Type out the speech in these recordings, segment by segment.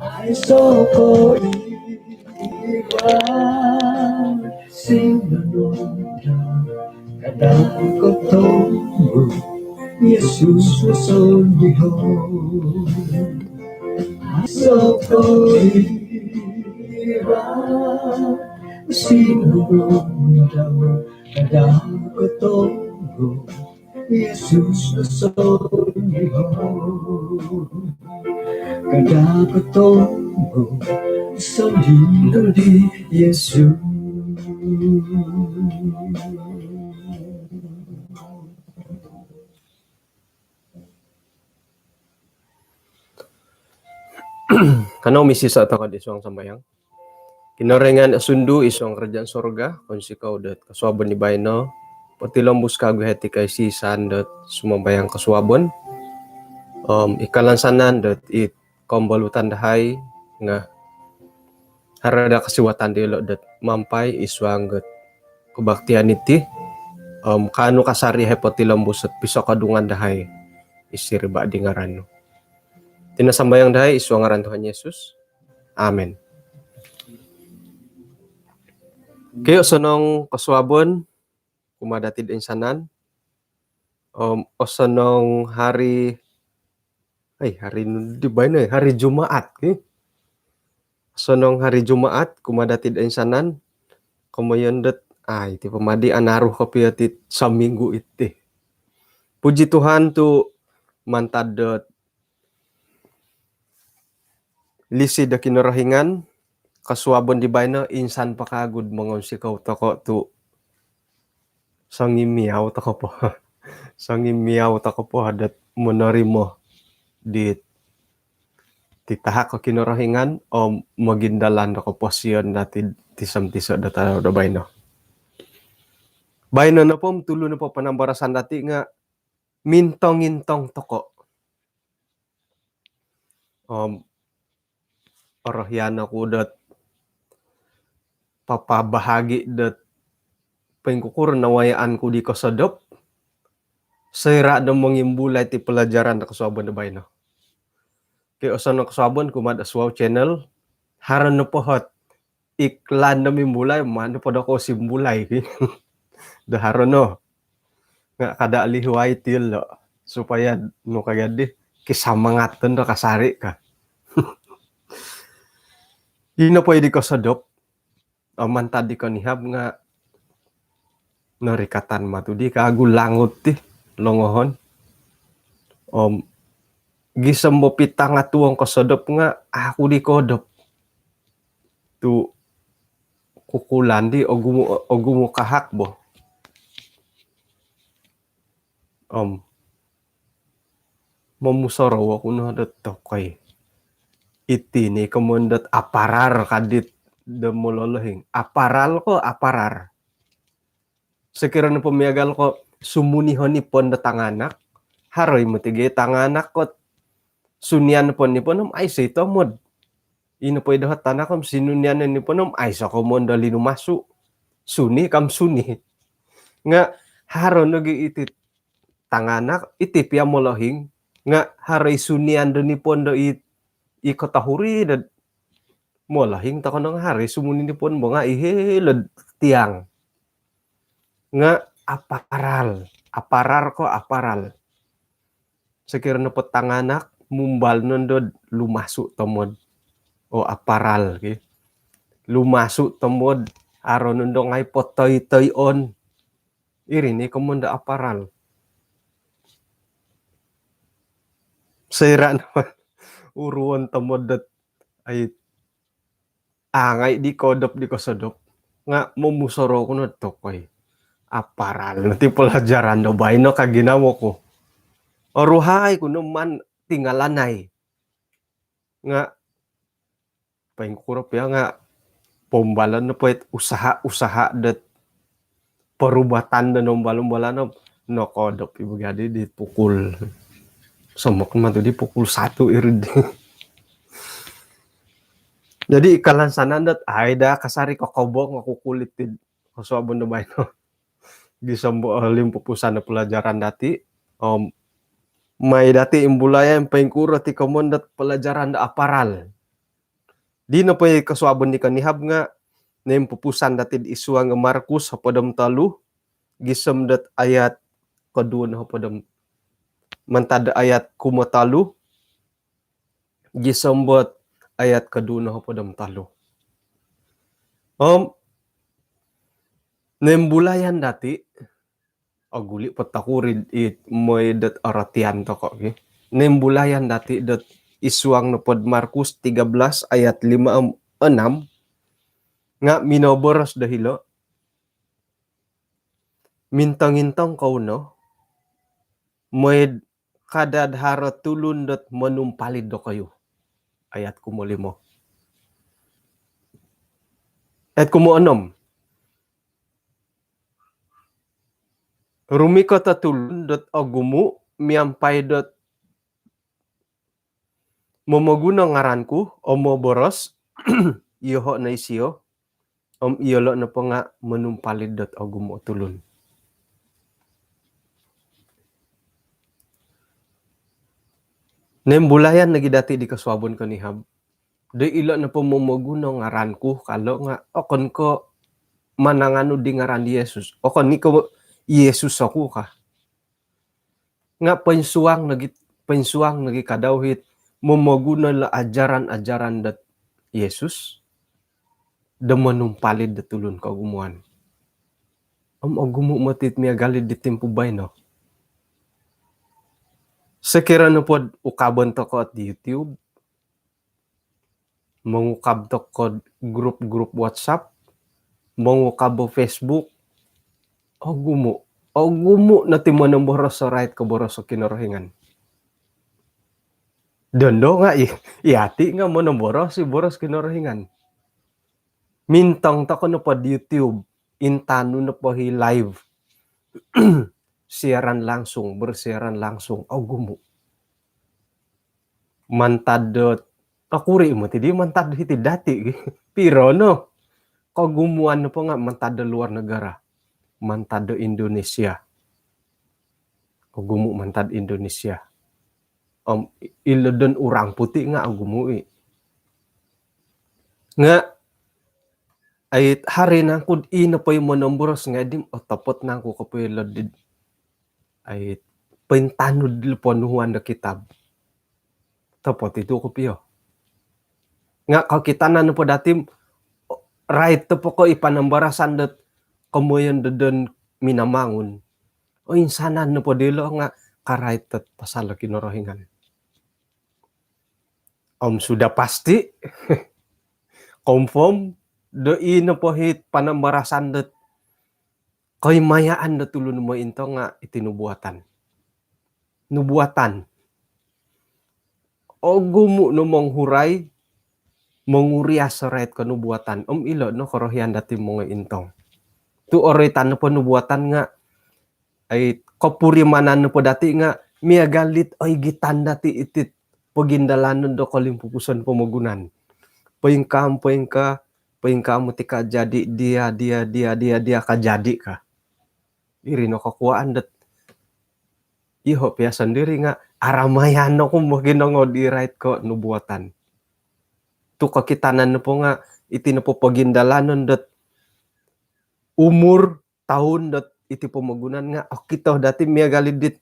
Ai so ko iba sinanunda kadang ko tunggu Yesus nasundiho Ai so ko iba sinanunda kadang ko tunggu Yesus nasundiho kadang ko tunggu sa lindo di Yesus. Kanang misi sa takad isang sambayang. Kinarengan asundu isang kerajaan sorga, konsikaw dat kaswabon ni Bayno, patilombus kagu heti kay sisan dat sumambayang kaswabon. Ikalansanan dat it kombalutan dahay nga harada kasiwatan dilo dat mampai iswang dat kebaktian iti. Kanu kasari he patilombus at piso kadungan dahay isiriba di ngaran. Tinasambayang dahay iswang ngaran Tuhan Yesus. Amen. Kayo sonong kaswabon kumadatid insanan o sonong hari di ba na hari Jumaat sonong hari Jumaat kumadatid insanan kumayondet iti pamadi anaruh kapiatit sa minggu iti. Puji Tuhan tu mantadot lisi da kinarahingan kaswabon di bayna insan pakagud mongon sikaw tako tu sangimiyaw tako po sangimiyaw tako po hadat monarimo di titahak ko kinarahingan o magindalan ako po siyon natin tisam-tiso data da bayno na po tulo na po panambarasan dati nga mintong-intong toko orahyan ako dat papabahagi dat pengkukur nawayaan ko di kasadop sayra na mangimbulay ti pelajaran na kaswabon na bayno. Kaya osan na kaswabon kumad aswaw channel haran na pohot iklan na mimbulay mano po da ko simbulay da haran no nga kada alihuay til supaya no kagad di kisamangatan na kasari ka. Yun na po di kasadop mantad di kanihab nga narikatan matudi kagulangot ti longohon gisam mo pitang atuang kasadop nga aku di kodop tu kukulan di o gumo kahak bo mamusaraw ako na datokay iti ni kamundat aparar kadit demololehing aparal ko aparar sekira na pumiagal ko sumunihon ni pon datanganak haroy mo tigay tanganak ko sunian pon ni ponom ay sa ito mod ino po idahat tanak kam sinunian ni ponom ay sa komon dali numasu suni kam suni nga haron nagi iti tanganak iti pia molohing nga haray sunian do ni pon do ikotahuri dad molohing takon nga haray sumuni ni pon mo nga ihilad tiang nga aparar ko aparal sekira na po tanganak mumbal nondod lumasu tomod o aparal okay? Lumasu tomod aron nondo ngay potoy on irini komunda aparal sira naman uruan tomod dat ay angay di kodop di kosodop nga mumusoro ko na tokoy aparal nanti pelajaran do bayno kaginawo ko oruhay ko naman tingalanay nga pengkurop ya nga pombalan na po usaha dat perubatan na nombalon no kodop ibagadi di pukul somok man di pukul 1 irid jadi ikalansanan dat ayda kasari kokobo nga kukulit tid kaswabon na bayno gisambo limpupusan na pelajaran dati May dati imbulayan pengkuro ti kamondat pelajaran da aparal. Di na pa'y kaswabon ni kanihab nga na yung pupusan dati isuwa nga Markus hapadam talu gisem dat ayat kedua na hapadam mantada ayat kumatalu gisem bot ayat kedua na hapadam talu. Nembulayan dati aguli patakurid it moy dat aratian to ko okay? Nembulayan dati dat isuang na pod Markus 13 ayat 5-6 nga minoboros dahilo mintang-intang kau no moy kadadhara tulun dat manumpalid do kayo ayat kumulimo at kumuanom rumiko tatulun dat agumu miampay dat momoguna ngaranku omo boros iho na isiyo iyolo na pa nga manumpalid dat agumu tulun. Nembulayan lagi dati di kaswabon ko ni Hab. Do ilo na po momoguna ngaranku kalo nga okon ko manangano di ngaran di Yesus. Okon ni ko Yesus ako ka. Nga pensuang nagi kadawhit momoguna la ajaran-ajaran dat Yesus. Da manumpalid da tulun kagumuan. Agumu matit miya galid di timpubay no. Sekira na po ukabon to ko at YouTube. Mangukab to ko group WhatsApp. Mangukab Facebook. Agumu na timon ng boros sa right ko boros sa kinorohingan. Dondo nga iati nga mo ng boros si boros kinorohingan. Mintang to ko na po YouTube. Intano na po live. Siaran langsung, bersiaran langsung. Agumu. Mantadot. Akuri mo, hindi mantad hiti dati. Pero no, kagumuan na po nga mantado luar negara. Mantado Indonesia. Agumu mantad Indonesia. Ilodon urang putih nga agumu nga ay hari na kud ina pa yung monomboros nga dim otapot na ko kapilo did ay pentanod liponuhan na kitab. Tapot ito ko piyo. Nga kakitanan na po dati right to po ko ipanambarasan dat kamoyan dodon minamangun. O insanan na po dilo nga ka-right at pasala kinorohingan. Sudah pasti confirm do ino po hit panambarasan dat kay mayaan na tulun mo into nga itinubuatan. Nubuatan. O gumu no mong huray manguriya sa right ko nubuatan. Ilo no korohian dati mga intong. Tu oritan na po nubuatan nga ay kapurimanan na po dati nga miagalit ay gitan dati itit pagindalanon do kalimpupusan pamagunan. Payingka mo tika jadi dia kajadi ka. Iri no kakuaan dat iho pia sendiri nga aramayan no kung maginango di right ko nubuatan. Tu kakitanan na po nga iti na po pagindalanon dat umur tahun dat iti pamagunan nga akito dati miagalit dit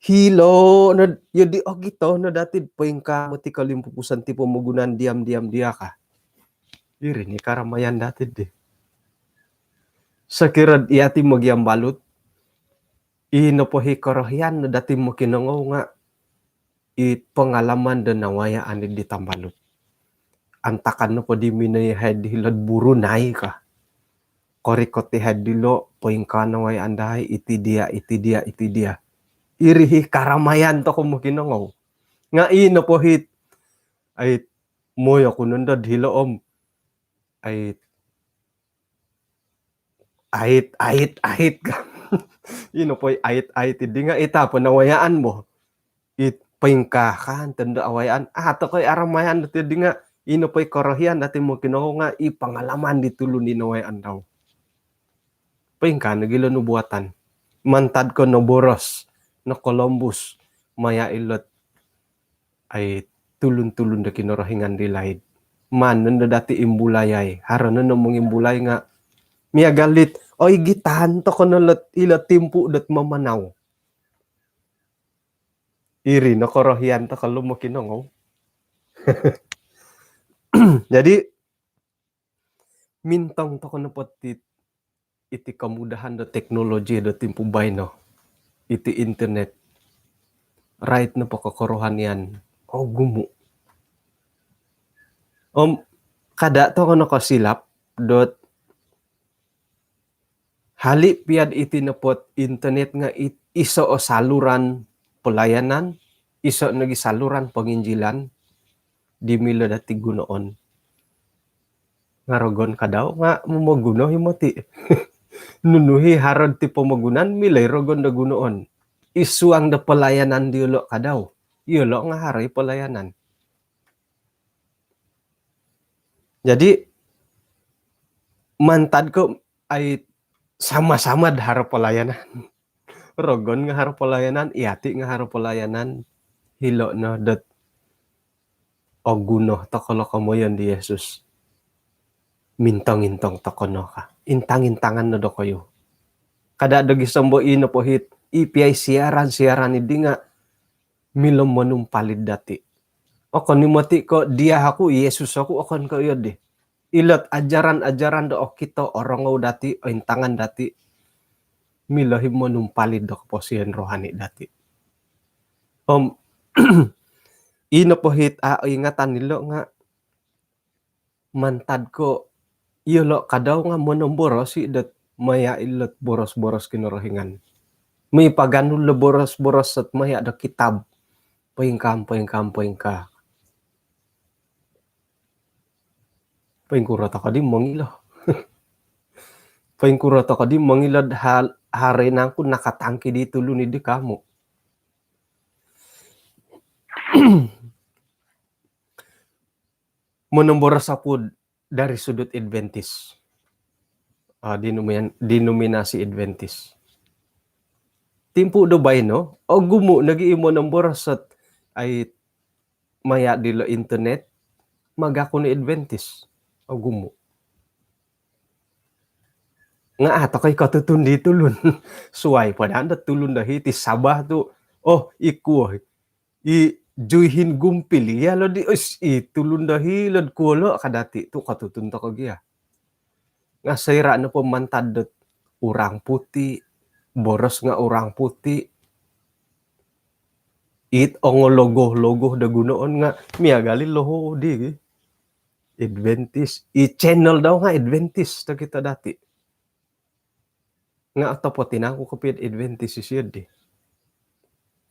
hilo na yadi akito na dati payingka mo tika limpupusan ti pamagunan diam dia ka. Iri ni karamayan dati di. Sakirad iati magyambalot inopohi korohyan na dati mo kinangaw nga pengalaman dan nawayaan di tambalot. Antakan na po di minayahad hilad burunay ka. Korikot tihad dilo pengka nawayaan dahi iti dia. Irihi karamayan to kung mo kinangaw. Nga inopohit ay moyo kunundad hilo ay ahit ka. Ino po ahit di nga itapon nawayaan mo. Pengkakan tanda awayaan. Ato ko'y aramayan dati di nga ino po'y korohian dati mo kinangaw nga ipangalaman ditulo ni nawayaan daw. Pengka nagilo nubuatan. Mantad ko no Boros, no Columbus, maya ilot ay tulun-tulun da kinorohingan di laid. Man nanda dati imbulayay, haron na mong imbulay nga, miya galit, oy gitahan to ko nalat ila timpu dat mamanaw. Iri na korohian to kalau mo kinongaw. Jadi, mintang to ko na pati iti kemudahan da teknologi da timpu bayno, iti internet, right na pakakorohan yan, gumu. Kada to ko nakasilap, dot hali piad iti napot internet nga iso o saluran pelayanan, iso nagi saluran penginjilan, di mila dati gunoon. Ngarogon kadaw nga mamaguno himoti. Nunuhi harod ti pamagunan milay rogon da gunoon. Isuang da pelayanan di ulo kadaw. Yulo nga haray pelayanan. Jadi mantad ko ay sama-sama harap pelayanan. Rogon nga harap pelayanan, iati nga harap pelayanan. Hilo no dat oguno takolo kamoyon di Yesus. Mintong-intong takono ka. Intang-intangan na do kayo. Kada dagi sambo ino po hit, ipiay siaran hindi nga milom manumpalid dati. O kanimati ko, dia ako, Yesus ako, akan ko yun di. Ilat ajaran-ajaran do kita orongaw dati, o intangan dati, milahim manumpalid do kaposihan rohani dati. Ino po hit, ingatan nilo nga, mantad ko, iyolo kadaw nga monomboros dat maya ilot boros-boros kinorohingan. May paganul na boros-boros at maya da kitab. Paingka. Paingkurata ka di mangilo. Paingkurata ka di mangilad hari na ako nakatangki dito lunid di kamo. Monomboros ako dari sudut Adventist. Denominasi Adventist. Timpu do bay no? O gumu nag-iimo ng borosat ay maya dilo internet magako ni Adventist. O gumu. Nga ato kay katutun dito lun. Suway pa na tulun dahi ti sabah to. Iku juyhin gumpil yalo di tulun dahi lad kulo kadati to katutun to kagya. Nga sayra na po mantadot urang puti, boros nga urang puti, logo da gunoon nga miyagali loho di Adventist. I-channel daw nga Adventist na kita dati. Nga ato po tinako kapit Adventist isiyad di.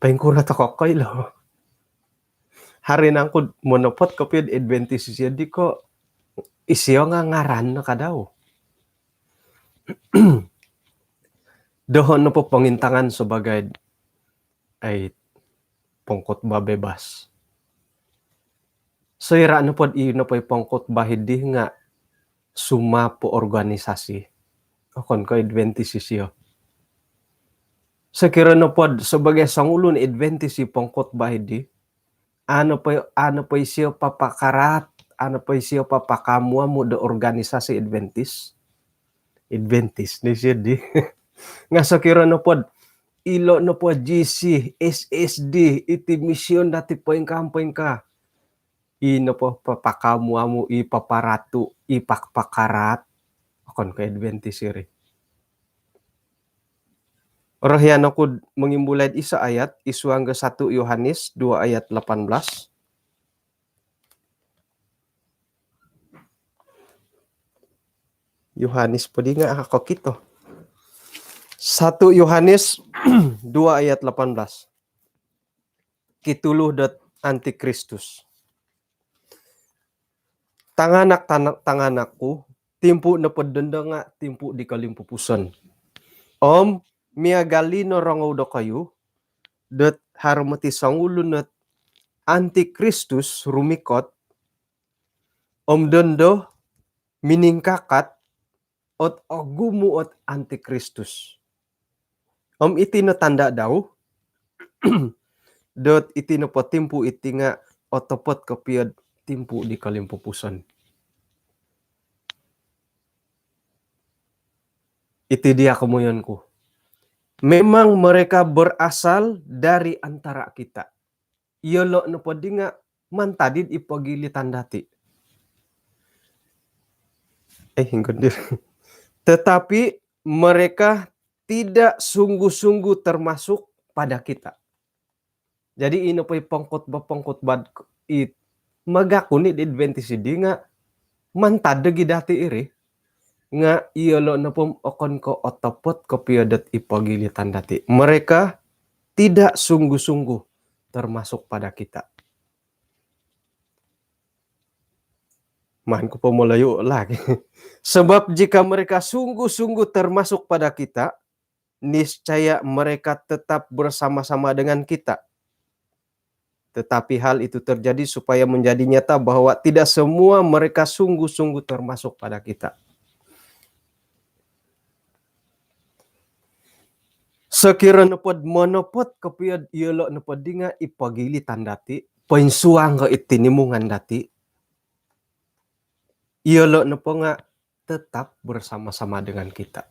Paingkurat ako kayo lo. Hari na ko monopot kapit Adventist isiyad di ko isiyo nga ngaran na kadaw. Doon na po pangintangan sebagai ay pongkot babebas. So ira na po pongkot bahidi nga suma po organisasi. Akon ko Adventist siyo. Sa kira na po sebagai sangulon Adventist pongkot bahidi. Ano po siyo papakarat, ano po siyo papakamua mo do organisasi Adventist ni siya di. Nga sa kira na po, ilo na po GC, SSD, iti misyon dati po yung ka. Ino po papakamua mo, ipaparatu, ipakpakarat. Akon ka Adventist siri. Orahyan ako mangimbulad isa ayat, isuang 1 Yohanes 2 ayat 18. Yohanes po di nga ako kito. 1 Yohanes 2 ayat 18. Kituluh dat Antikristus. Tanganakku, timpu na padanda nga, timpu di kalimpupusan. Miagali no rangaw do kayo, dat harmati sangulun at Antikristus rumikot, dondo miningkakat, ot gumuot Antikristus. Iti na tanda daw, dot iti no timpu iti nga otopot kepiad timpu di kalimpupuson. Iti dia kemuyanku. Memang mereka berasal dari antara kita. Yolo no podi nga mantadid ipagilitan dati. Hinggundir. Tetapi mereka tidak sungguh-sungguh termasuk pada kita. Jadi ino pay pangkot bad it magakuni di Adventist di nga mantadegi dati iri nga iyolo na pom okon ko otopot ko piadat ipagilitan dati. Mereka tidak sungguh-sungguh termasuk pada kita. Mahan ko pemulayo lagi. Sebab jika mereka sungguh-sungguh termasuk pada kita, niscaya mereka tetap bersama-sama dengan kita. Tetapi hal itu terjadi supaya menjadi nyata bahwa tidak semua mereka sungguh-sungguh termasuk pada kita. Sekiranya pod monopod kepiad iyolo nepod dinga ipagilitan dati, pensuang ke itinimungan dati, iyolo nepo nga tetap bersama-sama dengan kita.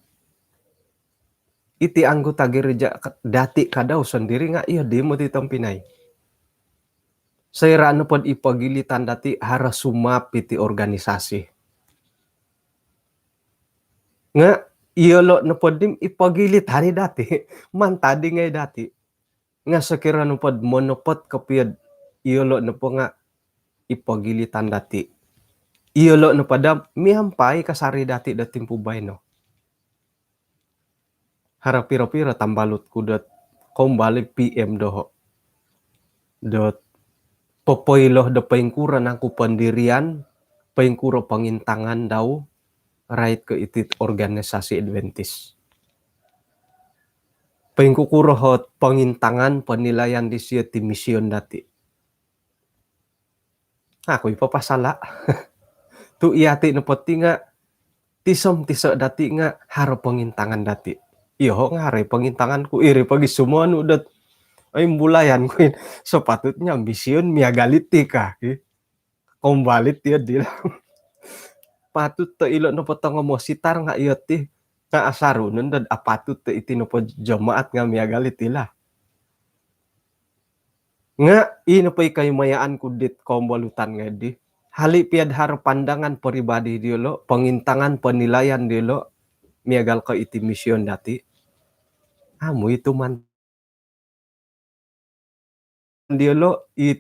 Iti anggota gereja dati kadau sendiri nga iya demo ti tampinay. Saya rano pod ipagilitan dati harus sumap iti organisasi. Nga iyolo na pod dim ipagilitan dati mantadi ngay dati. Nga sekira no pod monopod kapiad iyolo na po nga ipagilitan dati. Iyolo na pada mihampay kasari dati dating pubay no. Harap pira-pira tambalot kudat kumbali PM doho. Dot popoiloh da paingkura nangku pendirian, paingkura pangintangan daw, right ke itit organisasi Adventist. Paingkukuro hot pangintangan penilaian di siya ti mission dati. Ako ipapasala. Tu iati na poti nga, tisom tisa dati nga haro pangintangan dati. Iyo nga haro pangintangan ko, iri pagi semua nudat. Ay mbulayan ko yun. So patutnya mission miagalit ti ka. Kumbalit ya dila. Patut to ilo no potong mo sitar nga iyo ti. Nga asaro nun dad apatut to iti no po jamaat nga miagalit tila. Nga ino pa ikay mayaan kudit kombalutan nga di. Hali piad haro pandangan pribadi dilo. Pengintangan penilaian dilo. Miagal ka iti mission dati. Amo itu man. Dilo i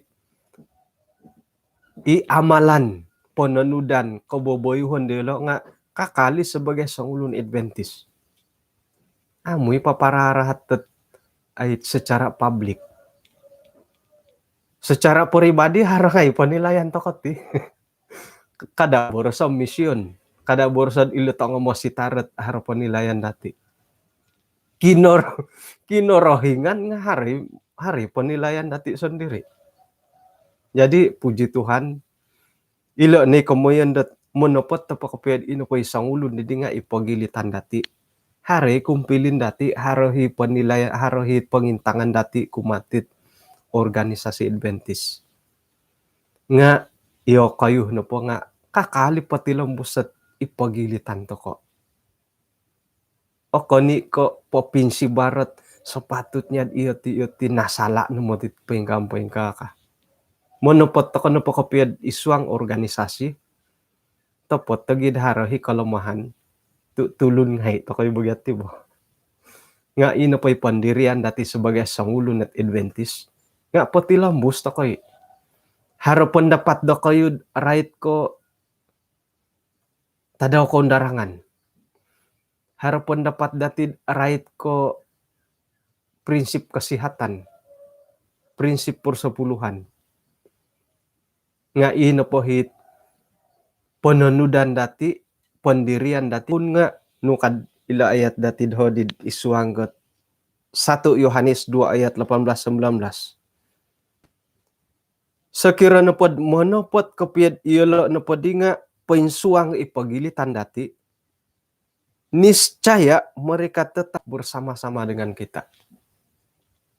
amalan penenudan keboboyuhan dilo nga kakali sebagai sangulun Adventist. Amoy papararahat ay secara publik. Secara pribadi harangay penilaian tokot ti. Kada borsa mission, kada borsa ilutang mo sitaret haro penilaian dati. Kinorohingan nga hari penilaian dati sendiri. Jadi puji Tuhan, ilo ni kemuyan dat monopot tapa kepiad ino ko isang ulun di nga ipagilitan dati. Hari kumpilin dati, harohi penilaian, harohi pengintangan dati kumatit organisasi Adventist. Nga iyo kayo na po nga kakali pati lambusat ipagilitan to ko. O koni ko popinsi barat sepatutnya iyo ti nasala no mo tit pengkampeng ka. Monopot to kono po kapiad iswang organisasi. Topot tagid harohi kalamahan. Tulun ngay to kayo bugyat tibo. Nga ino pa'y pandirian dati sebagai sangulun at Adventist. Nga pati lambus to kayo. Harapan dapat do kayo right ko tadaw ko undarangan. Harapan dapat dati right ko prinsip kesehatan. Prinsip persepuluhan. Nga ino po hit penenudan dati, pendirian dati pun nga nukad ila ayat dati dhodid isuanggot 1 Yohanes 2 ayat 18-19. Sekira napod monopot kepiad iyolo napod nga pensuang ipagilitan dati, niscaya mereka tetap bersama-sama dengan kita.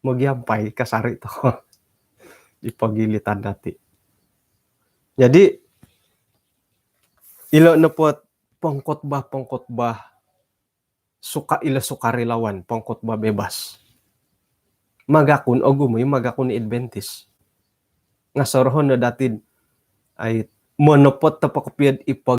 Magyampay kasari to. ipagilitan dati. Jadi ilo nepot pengkhotbah suka ila sukarelawan pengkhotbah bebas. Magakun ogumoy magakun ni Adventist. Nga sorohon na dati ay monopot tapakapiyad ipag